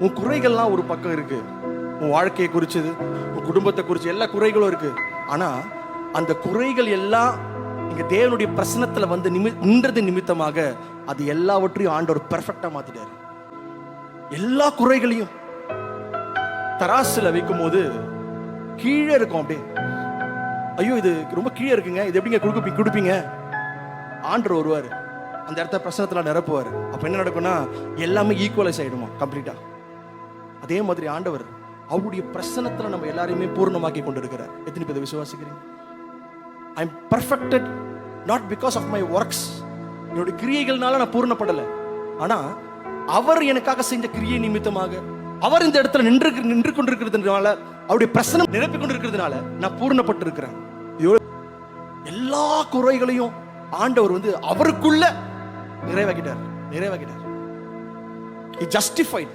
உன் குறைகள்லாம் ஒரு பக்கம் இருக்கு, உன் வாழ்க்கையை குறிச்சது, உன் குடும்பத்தை குறிச்சு எல்லா குறைகளும் இருக்கு. ஆனா அந்த குறைகள் எல்லாம் இங்க தேவனுடைய பிரசனத்துல வந்து நின்றது நிமித்தமாக அது எல்லாவற்றையும் ஆண்டவர் பெர்ஃபெக்டா மாத்திட்டாரு. எல்லா குறைகளையும் தராசுல வைக்கும் போது கீழே இருக்கும். அப்படியே ஐயோ இது ரொம்ப கீழே இருக்குங்க, இது எப்படிங்க கொடுப்பீங்க? ஆண்டவர் வருவாரு, அந்த இடத்த பிரசனத்துல நிரப்புவார். அப்ப என்ன நடக்கும்னா எல்லாமே ஈக்குவலைஸ் ஆயிடுமா கம்ப்ளீட்டா. அதே மாதிரி ஆண்டவர் அவருடைய பிரசனத்துல நம்ம எல்லாரையுமே பூர்ணமாக்கி கொண்டு இருக்கிறார். எத்தனை பேர் விசுவாசிக்கிறீங்க? I am perfected not because of my works. என்னுடைய கிரியைகள்னால நான் பூர்ணப்படலை, ஆனா அவர் எனக்காக செஞ்ச கிரியை நிமித்தமாக அவர் இந்த இடத்துல நின்று கொண்டிருக்கிறதுனால, அவருடைய பிரசனம் நிரப்பி கொண்டிருக்கிறதுனால நான் பூர்ணப்பட்டிருக்கிறேன். எல்லா குறைகளையும் ஆண்டவர் வந்து அவருக்குள்ள நிறைவாக்கிட்டார். He justified.